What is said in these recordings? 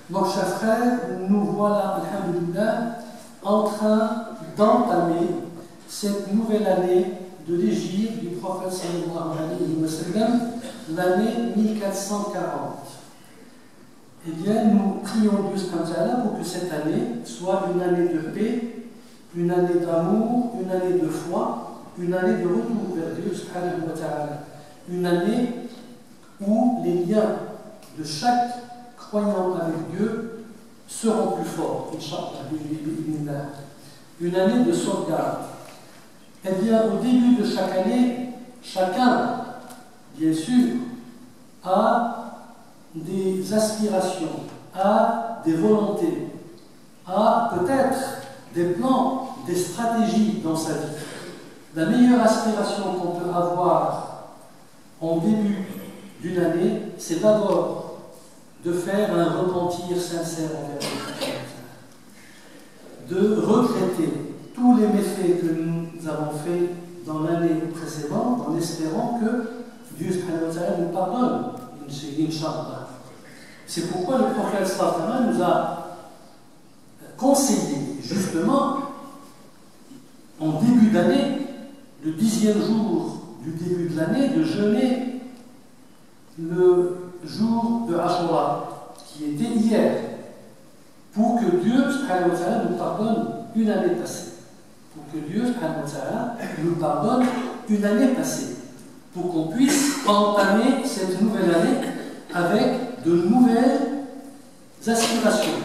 Donc, chers frères, nous voilà, alhamdoulilah, en train d'entamer cette nouvelle année de l'hégire du prophète sallallahu alayhi wa sallam, l'année 1440. Eh bien, nous prions Dieu pour que cette année soit une année de paix, une année d'amour, une année de foi, une année de retour vers Dieu subhanahu wa ta'ala. Une année où les liens de chaque croyant avec Dieu seront plus forts, Inch'Allah. Une année de sauvegarde. Eh bien, au début de chaque année, chacun, bien sûr, a des aspirations, a des volontés, a peut-être des plans, des stratégies dans sa vie. La meilleure aspiration qu'on peut avoir en début d'une année, c'est d'abord de faire un repentir sincère envers Dieu, de regretter tous les méfaits que nous avons faits dans l'année précédente en espérant que Dieu nous pardonne, Inch'Allah. C'est pourquoi le prophète sallallahu nous a conseillé, justement, en début d'année, le 10e jour du début de l'année, de jeûner le jour de Ashura, qui était hier, pour que Dieu nous pardonne une année passée. Pour que Dieu nous pardonne une année passée. Pour qu'on puisse entamer cette nouvelle année avec de nouvelles aspirations,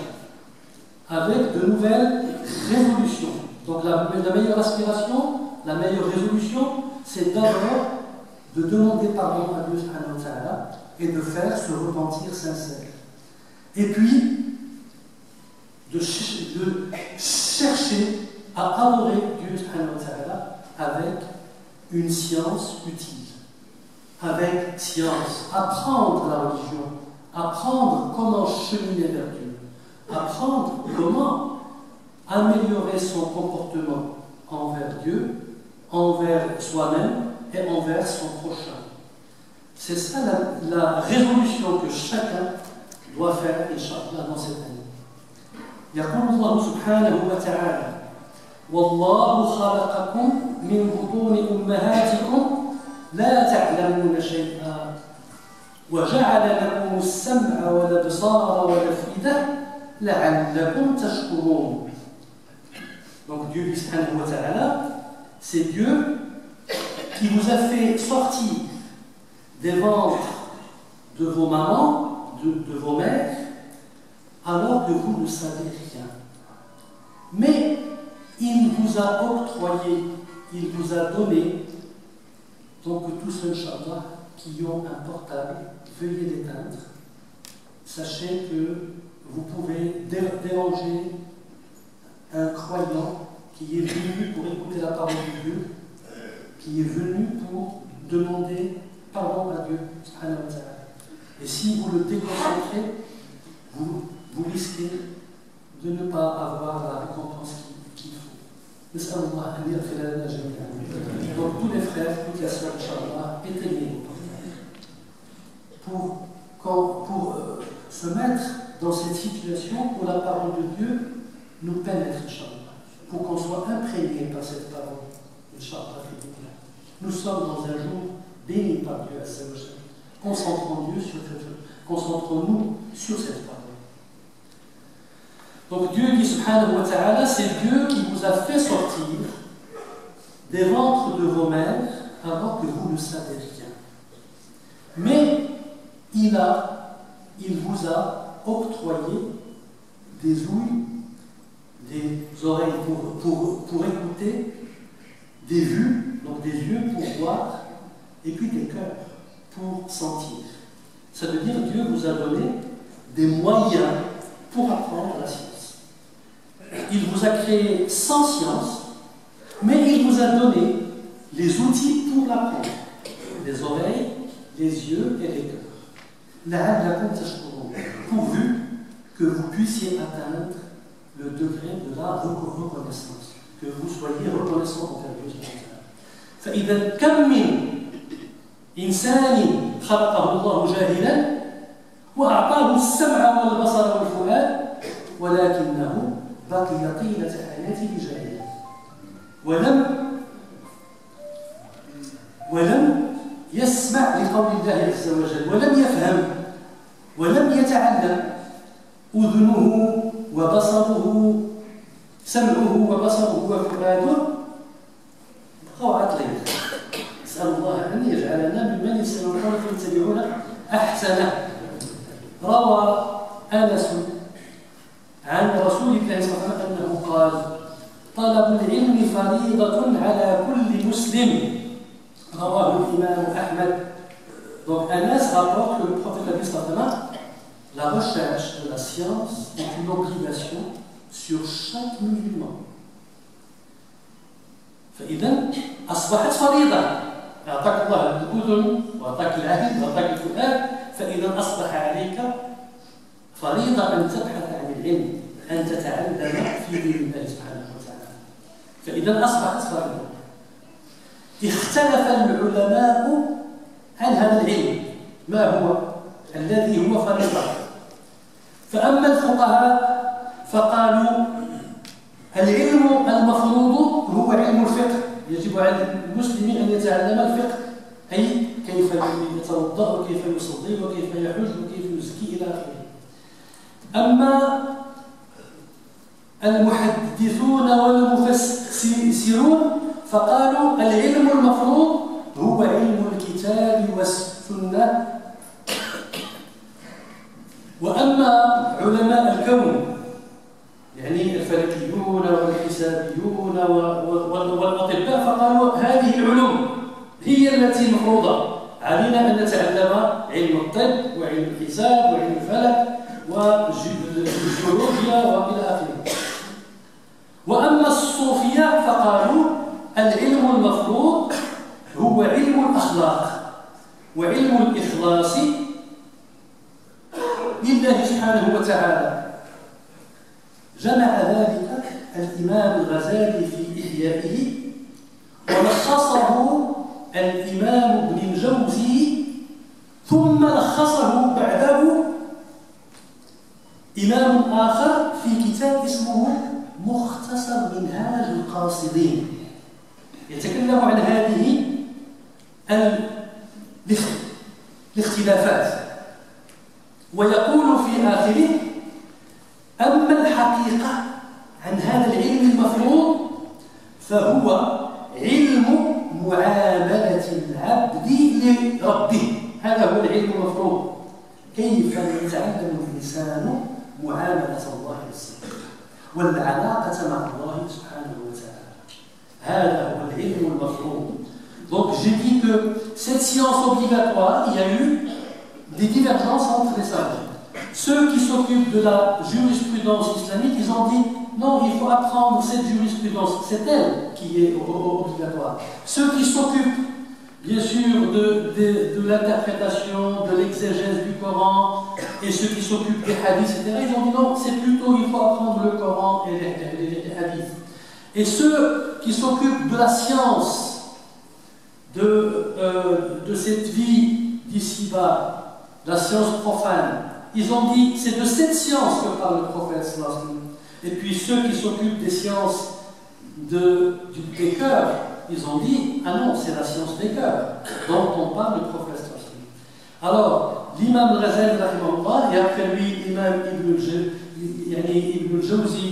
avec de nouvelles résolutions. Donc la meilleure aspiration, la meilleure résolution, c'est d'abord de demander pardon à Dieu et de faire ce repentir sincère. Et puis, de chercher à adorer Dieu avec une science utile. Avec science, apprendre la religion, apprendre comment cheminer vers Dieu, apprendre comment améliorer son comportement envers Dieu, envers soi-même et envers son prochain. C'est ça la résolution que chacun doit faire, Inch'Allah, dans cette année. يقول الله سبحانه وتعالى والله خلقكم من بطون أمهاتكم لا تعلمون شيئا وجعل لكم السمع والأبصار والأفئدة لعلكم تشكرون. Donc Dieu subhanahu wa ta'ala, c'est Dieu qui vous a fait sortir des ventres de vos mamans, de vos mères, alors que vous ne savez rien. Mais il vous a octroyé, il vous a donné. Donc tous Inch'Allah qui ont un portable, veuillez l'éteindre. Sachez que vous pouvez déranger un croyant qui est venu pour écouter la parole de Dieu, qui est venu pour demander pardon à Dieu. Et si vous le déconcentrez, vous risquez de ne pas avoir la récompense qu'il faut. Donc tous les frères, toutes les sœurs, Inch'Allah, éteignez pour se mettre dans cette situation où la parole de Dieu nous pénètre, Inch'Allah, pour qu'on soit imprégné par cette parole, Inch'Allah. Nous sommes dans un jour béni par Dieu, concentrons-nous sur cette parole. Donc Dieu dit subhanahu wa ta'ala, c'est Dieu qui vous a fait sortir des ventres de vos mères alors que vous ne savez rien. Mais il vous a octroyé des ouïes, des oreilles pour écouter, des vues, donc des yeux pour voir, et puis des cœurs pour sentir. Ça veut dire que Dieu vous a donné des moyens pour apprendre la science. Il vous a créé sans science, mais il vous a donné les outils pour l'apprendre. Les oreilles, les yeux et les cœurs. Pourvu que vous puissiez atteindre le degré de la reconnaissance, que vous soyez reconnaissant envers Dieu. فإذا كم من إنسان خلقه الله جاهلا وأعطاه السمع والبصر والفؤاد ولكنه بقي طيلة حياته جاهلا ولم يسمع لقول الله عز وجل ولم يفهم ولم يتعلم أذنه وبصره سمعه وبصره وفؤاده بقوا عاطلين. نسأل الله أن يجعلنا ممن يستمعون فيتبعون أحسنه. روى أنس عن رسول الله صلى الله عليه وسلم أنه قال: طلب العلم فريضة على كل مسلم رواه الإمام أحمد. Donc Anas rapporte que le prophète la recherche de la science est une obligation sur chaque musulman. فإذا أصبحت فريضة. أعطاك الله الأذن وأعطاك العقل وأعطاك الفؤاد، فإذا أصبح عليك فريضة أن تبحث عن العلم، أن تتعلم في دين الله سبحانه وتعالى. فإذا أصبحت فريضة. اختلف العلماء عن هذا العلم ما هو الذي هو فريضة. فأما الفقهاء فقالوا العلم المفروض هو علم الفقه، يجب على المسلم أن يتعلم الفقه، أي كيف يتوضأ وكيف يصلي وكيف يحج وكيف يزكي إلى آخره. أما المحدثون والمفسرون فقالوا العلم المفروض هو علم الكتاب والسنة. وأما علماء الكون يعني الفلكيون والحسابيون والأطباء فقالوا هذه العلوم هي التي مفروضة علينا أن نتعلم علم الطب وعلم الحساب وعلم الفلك والجيولوجيا وإلى آخره. وأما الصوفية فقالوا العلم المفروض هو علم الأخلاق وعلم الإخلاص لله سبحانه وتعالى. جمع ذلك الإمام الغزالي في إحيائه ولخصه الإمام ابن الجوزي، ثم لخصه بعده إمام آخر في كتاب اسمه مختصر منهاج القاصدين، يتكلم عن هذه الاختلافات ويقول في آخره أما الحقيقة عن هذا العلم المفروض فهو علم معاملة العبد لربه. هذا هو العلم المفروض، كيف يتعلم الإنسان معاملة الله السبحانه والعلاقة مع الله سبحانه وتعالى. هذا هو العلم المفروض. Donc j'ai dit que cette science obligatoire, il y a eu des divergences entre les savants. Ceux qui s'occupent de la jurisprudence islamique, ils ont dit non, il faut apprendre cette jurisprudence, c'est elle qui est obligatoire. Ceux qui s'occupent bien sûr de l'interprétation, de l'exégèse du Coran, et ceux qui s'occupent des hadiths, etc., ils ont dit non, c'est plutôt il faut apprendre le Coran et les hadiths. Et ceux qui s'occupent de la science, de cette vie d'ici-bas, la science profane, ils ont dit c'est de cette science que parle le prophète. Et puis ceux qui s'occupent des sciences des cœurs, ils ont dit ah non, c'est la science des cœurs dont on parle le prophète. Alors l'imam al-Ghazali et après lui l'imam Ibn al-Jawzi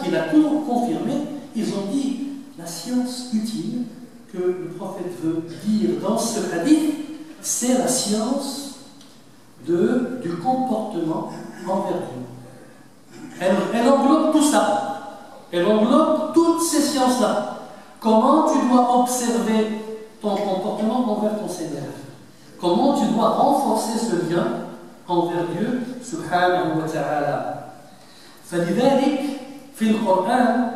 qui l'a tout confirmé, ils ont dit la science utile que le prophète veut dire dans ce hadith, c'est la science du comportement envers Dieu. Elle englobe tout ça. Elle englobe toutes ces sciences-là. Comment tu dois observer ton comportement envers ton Seigneur. Comment tu dois renforcer ce lien envers Dieu subhanahu wa ta'ala. فلذلك في القرآن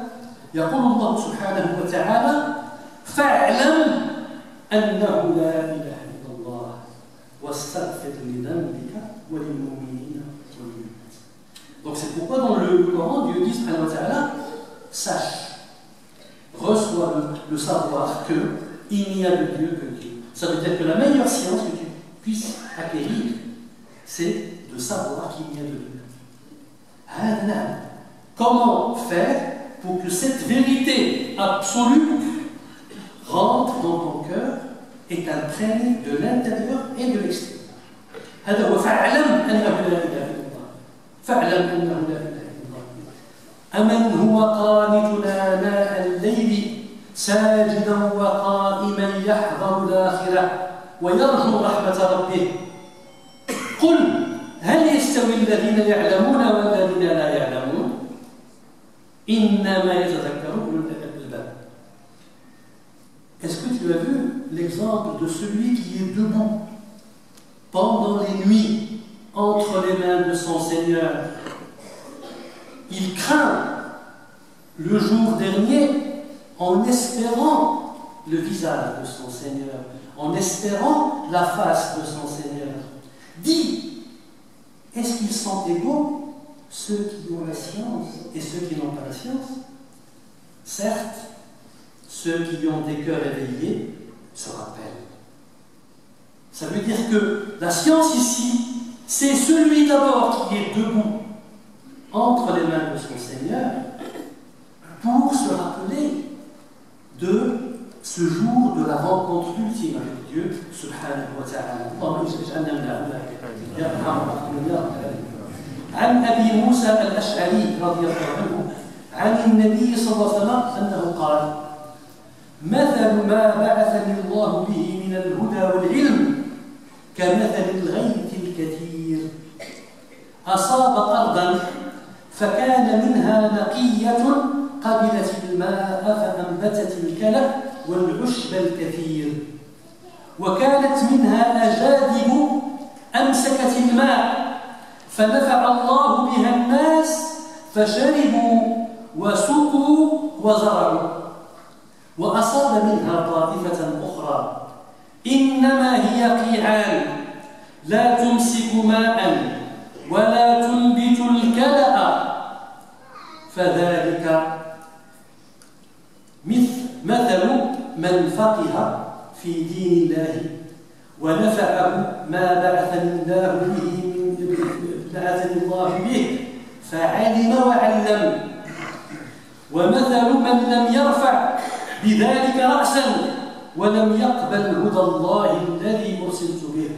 يقول الله سبحانه وتعالى فاعلم أنه لا إله إلا الله واستغفر لذنبك وللمؤمنين والمؤمنات. Donc c'est pourquoi dans le Coran Dieu dit subhanahu wa ta'ala sache, reçois le savoir que il n'y a de Dieu que Dieu. Ça veut dire que la meilleure science que tu puisses acquérir, c'est de savoir qu'il n'y a de Dieu. Comment faire pour que cette vérité absolue rentre dans ton cœur et t'imprègne de l'intérieur et de l'extérieur. هذا هو فاعلم أنه لا إله إلا الله. فاعلم أنه لا إله إلا الله. أمن هو قانتنا آناء الليل ساجدا وقائما يحذر الآخرة ويرجو رحمة ربه قل هل يستوي الذين يعلمون والذين لا يعلمون إنما يتذكر أولو الألباب. Est-ce que tu tu as vu l'exemple de celui qui est debout pendant les nuits entre les mains de son Seigneur. Il craint le jour dernier en espérant le visage de son Seigneur, en espérant la face de son Seigneur. Dis, est-ce qu'ils sont égaux, ceux qui ont la science et ceux qui n'ont pas la science? Certes, ceux qui ont des cœurs éveillés se rappellent. Ça veut dire que la science ici, c'est celui d'abord qui est debout entre les mains de son Seigneur pour se rappeler de ce jour de la rencontre ultime avec Dieu, subhanahu wa ta'ala. عن أبي موسى الأشعري رضي الله عنه عن النبي صلى الله عليه وسلم أنه قال: مثل ما بعثني الله به من الهدى والعلم كمثل الغيث الكثير أصاب أرضا فكان منها نقية قبلت الماء فأنبتت الكلى والعشب الكثير، وكانت منها أجادب أمسكت الماء فنفع الله بها الناس فشربوا وسقوا وزرعوا، وأصاب منها طائفة أخرى إنما هي قيعان لا تمسك ماء ولا تنبت الكلأ فذلك مثل من فقه في دين الله ونفعه ما بعثني الله به فعلم وعلم، ومثل من لم يرفع بذلك رأسا ولم يقبل هدى الله الذي أرسلت به.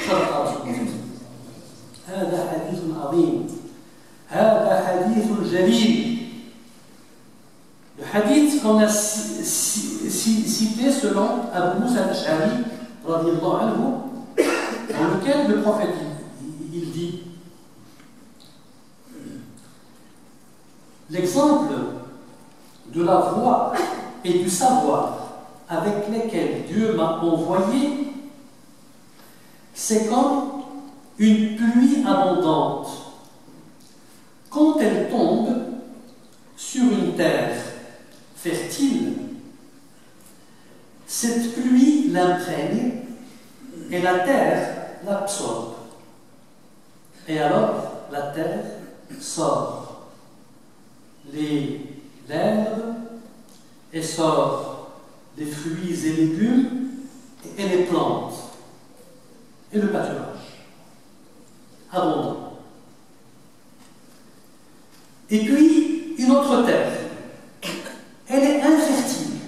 صدق رسول الله. هذا حديث عظيم، هذا حديث جليل. Le hadith qu'on a cité selon Abu Musa al-Ash'ari, radiyallahu anhu, dans lequel le prophète il dit: l'exemple de la voix et du savoir avec lesquels Dieu m'a envoyé, c'est comme une pluie abondante. Quand elle tombe sur une terre fertile, cette pluie l'imprègne et la terre l'absorbe. Et alors, la terre sort l'herbe et sort les fruits et légumes et les plantes et le pâturage abondant. Et puis, une autre terre, elle est infertile.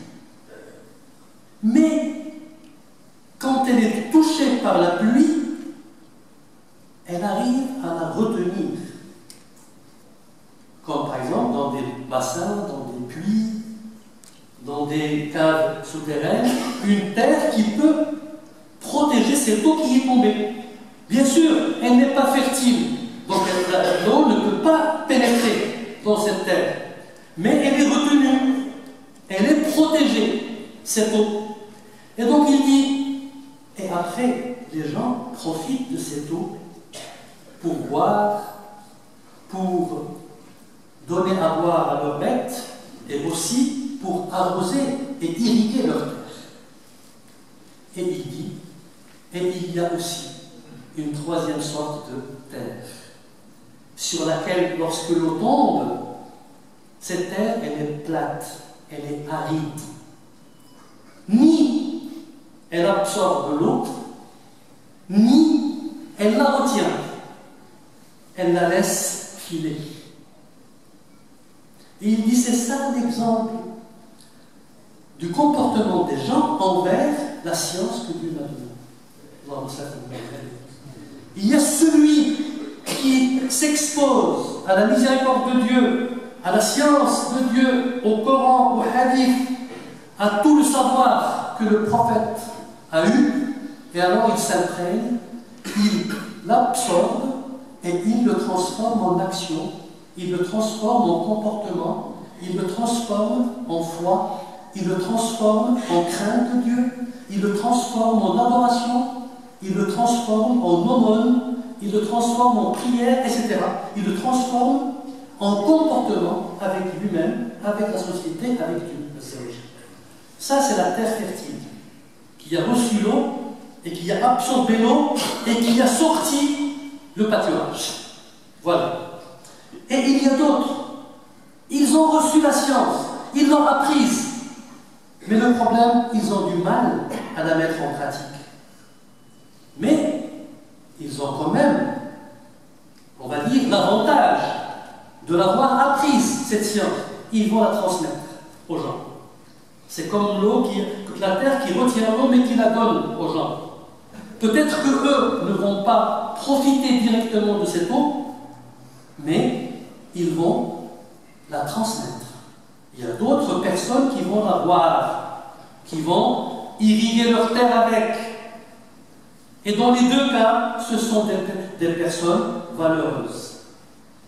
Mais, quand elle est touchée par la pluie, elle arrive à la retenir. Comme par exemple dans des bassins, dans des puits, dans des caves souterraines, une terre qui peut protéger cette eau qui est tombée. Bien sûr, elle n'est pas fertile, donc l'eau ne peut pas pénétrer dans cette terre. Mais elle est retenue, elle est protégée, cette eau. Et donc il dit, et après, les gens profitent de cette eau pour boire, pour donner à boire à leurs bêtes, et aussi pour arroser et irriguer leurs terres. Et il dit, et il y a aussi une troisième sorte de terre, sur laquelle, lorsque l'eau tombe, cette terre, elle est plate, elle est aride. Ni elle absorbe l'eau, ni elle la retient. Elle la laisse filer. Et il dit, c'est ça l'exemple du comportement des gens envers la science que Dieu m'a donnée. Il y a celui qui s'expose à la miséricorde de Dieu, à la science de Dieu, au Coran, au Hadith, à tout le savoir que le prophète a eu, et alors il s'imprègne, il l'absorbe et il le transforme en action, il le transforme en comportement, il le transforme en foi, il le transforme en crainte de Dieu, il le transforme en adoration, il le transforme en aumône, il le transforme en prière, etc. Il le transforme en comportement avec lui-même, avec la société, avec Dieu. Ça, c'est la terre fertile, qui a reçu l'eau, et qui a absorbé l'eau, et qui a sorti le pâturage. Voilà. Et il y a d'autres. Ils ont reçu la science, ils l'ont apprise. Mais le problème, ils ont du mal à la mettre en pratique. Mais ils ont quand même, on va dire, l'avantage de l'avoir apprise, cette science. Ils vont la transmettre aux gens. C'est comme l'eau, la terre qui retient l'eau mais qui la donne aux gens. Peut-être qu'eux ne vont pas profiter directement de cette eau, mais ils vont la transmettre. Il y a d'autres personnes qui vont la boire, qui vont irriguer leur terre avec. Et dans les deux cas, ce sont des personnes valeureuses.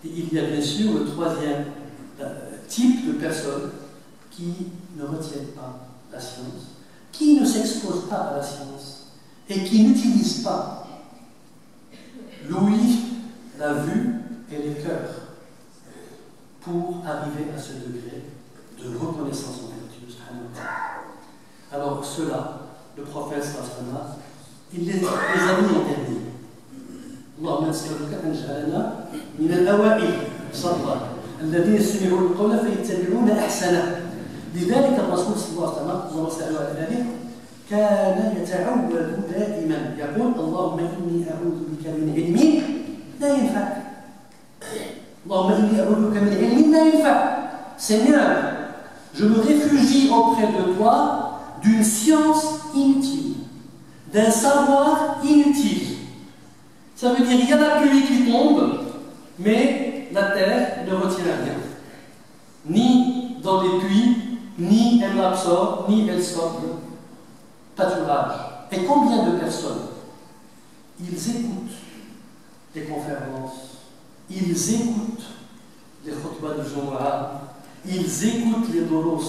Et il y a bien sûr le troisième type de personnes qui ne retiennent pas la science, qui ne s'exposent pas à la science et qui n'utilisent pas l'ouïe, la vue et les cœurs pour arriver à ce degré de reconnaissance envers Dieu. Alors ceux-là, le prophète sallallahu il les a mis en dernier. اللهم نسألك أن نجعلنا من الأوائل صدقا الذين يستمعون القول فيتبعون أحسنه. لذلك الرسول صلى الله عليه وسلم على ذلك كان يتعوذ دائما يقول اللهم إني أعوذ بك من علم لا ينفع. اللهم إني أعوذ بك من علم لا ينفع. Seigneur, je me réfugie auprès de toi d'une science inutile, d'un savoir inutile. Ça veut dire qu'il y a la pluie qui tombe, mais la terre ne retient rien. Ni dans les puits, ni elle l'absorbe, ni elle sort le pâturage. Et combien de personnes, ils écoutent les conférences, ils écoutent les khutbahs de Jumu'ah, ils écoutent les doros.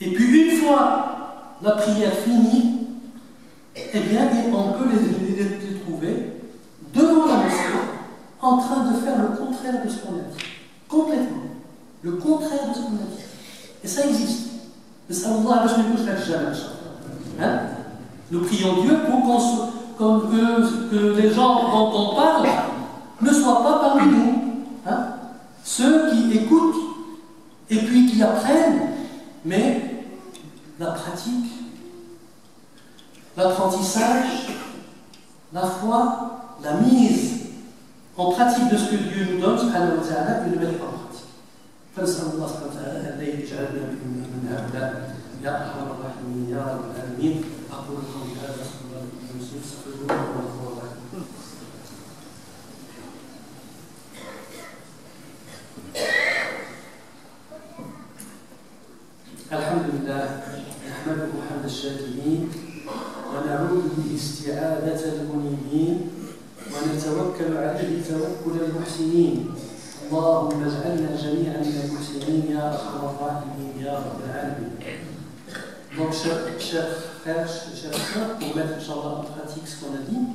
Et puis une fois la prière finie, eh bien, on peut les trouver devant la mosquée en train de faire le contraire de ce qu'on a dit. Complètement. Le contraire de ce qu'on a dit. Et ça existe. Hein? Nous prions Dieu pour que les gens dont on parle ne soient pas parmi nous. Hein? Ceux qui écoutent et puis qui apprennent, mais la pratique, l'apprentissage, la foi, la mise en pratique de ce que Dieu nous donne, subhanahu wa ta'ala, il ne met pas en pratique. فنسأل الله سبحانه وتعالى أن يجعلنا من هؤلاء يا أرحم الراحمين يا رب العالمين. أقول قولي هذا أستغفر الله لكم ولكم استغفروه إنه هو الغفور الرحيم. الحمد لله نحمده حمد الشاكرين ونعوذ به استعاذة المنيبين ونتوكل عليه توكل المحسنين. اللهم اجعلنا جميعا من المحسنين يا ارحم الراحمين يا رب العالمين. Donc, chers frères, chers sœurs, pour mettre Inch'Allah en pratique ce qu'on a dit,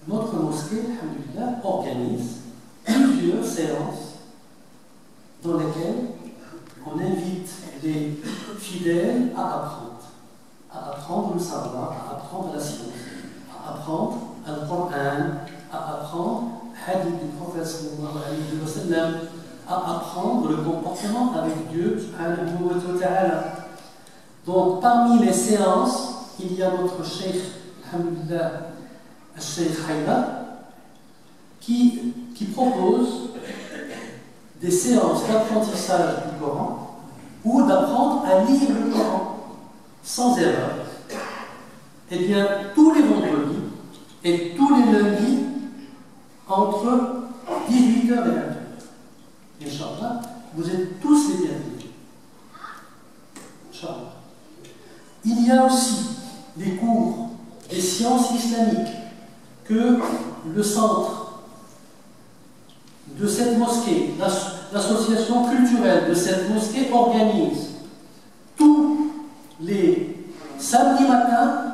notre mosquée, alhamdulillah, organise plusieurs séances dans lesquelles on invite les fidèles à apprendre le savoir, à apprendre la science, à apprendre le Coran, à apprendre le hadith du prophète sallallahu alayhi wa sallam, à apprendre le comportement avec Dieu subhanahu wa ta'ala. Donc parmi les séances, il y a notre cheikh, alhamdulillah, le cheikh Haïda, qui propose des séances d'apprentissage du Coran ou d'apprendre à lire le Coran sans erreur. Eh bien, tous les vendredis et tous les lundis, entre 18h et 20h. Inch'Allah, vous êtes tous les bienvenus. Inch'Allah. Il y a aussi des cours des sciences islamiques que le centre de cette mosquée, l'association culturelle de cette mosquée organise tous les samedis matins.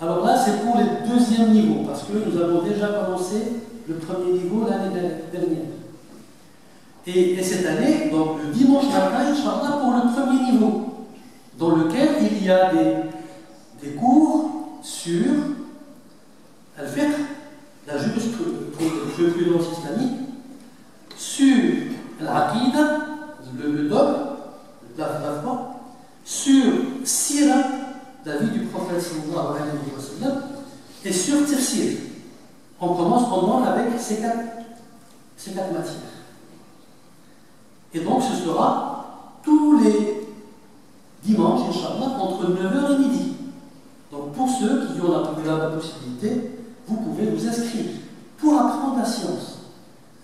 Alors là, c'est pour les deuxièmes niveaux, parce que nous avons déjà commencé le premier niveau l'année dernière. Et cette année, donc le dimanche matin, Inch'Allah, pour le premier niveau, dans lequel il y a des cours sur Al-Fiqh, la jurisprudence islamique, sur l'Aqida, le dogme, la foi, sur Sira, la vie du prophète sallallahu alayhi wa sallam, et sur Tafsir. On commence au moins avec ces quatre matières. Et donc ce sera tous les dimanches, Inch'Allah, entre 9h et midi. Donc pour ceux qui ont la possibilité, vous pouvez vous inscrire pour apprendre la science,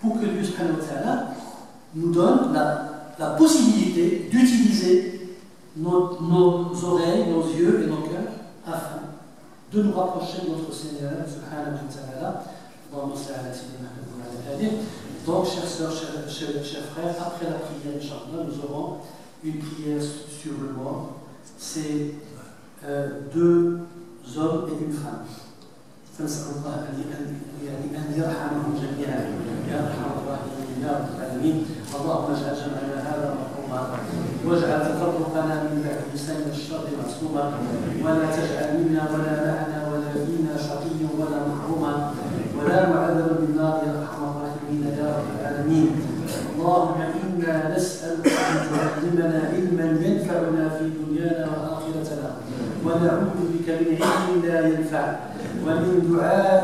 pour que Dieu subhanahu wa ta'ala nous donne la possibilité d'utiliser nos oreilles, nos yeux et nos cœurs afin de nous rapprocher de notre Seigneur subhanahu wa ta'ala. Donc, chères sœurs, chers frères, après la prière, Inch'Allah, nous aurons une prière sur le mort. C'est 2 hommes et une femme. فنسأل الله أن يرحمهم جميعا يا أرحم الراحمين يا رب العالمين. اللهم اجعل جمعنا هذا مرحوما واجعل تفرقنا من بعده سلم الشر معصوما ولا تجعل منا ولا معنا ولا فينا شقيا ولا محروما ولا معذبا بالنار يا أرحم الراحمين يا رب العالمين. اللهم إنا نسألك أن تعلمنا علما ينفعنا في دنيانا وآخرتنا ونعوذ بك من علم لا ينفع ومن دعاء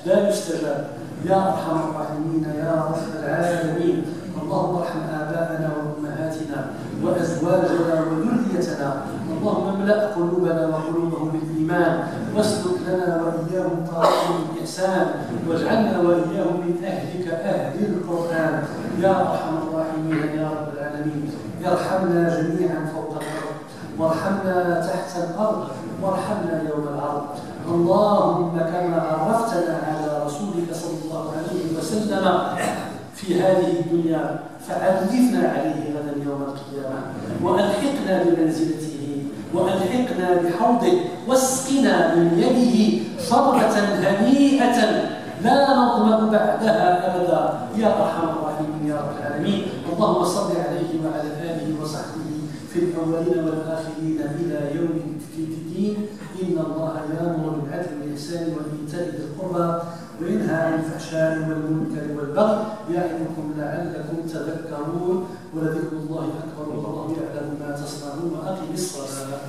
لا يستجاب يا أرحم الراحمين يا رب العالمين. اللهم ارحم آباءنا وأمهاتنا وأزواجنا وذريتنا. اللهم املأ قلوبنا وقلوبهم بالإيمان واسلك لنا وإياهم طريقا الإحسان واجعلنا وإياهم من أهلك أهل القرآن يا أرحم الراحمين يا رب العالمين. ارحمنا جميعا فوق الأرض وارحمنا تحت الأرض وارحمنا يوم العرض. اللهم كما عرفتنا على رسولك صلى الله عليه وسلم في هذه الدنيا فعرفنا عليه غدا يوم القيامة وألحقنا بمنزلته وألحقنا بحوضه واسقنا من يده شربة هنيئة لا نظمأ بعدها أبدا يا أرحم الراحمين يا رب العالمين. اللهم صل عليه وعلى آله وصحبه في الأولين والآخرين إلى يوم الدين. إن الله يأمر بالعدل والإحسان وإيتاء ذي القربى وينهى عن الفحشاء والمنكر والبغي يعظكم لعلكم تذكرون ولذكر الله أكبر والله يعلم ما تصنعون وأقم الصلاة.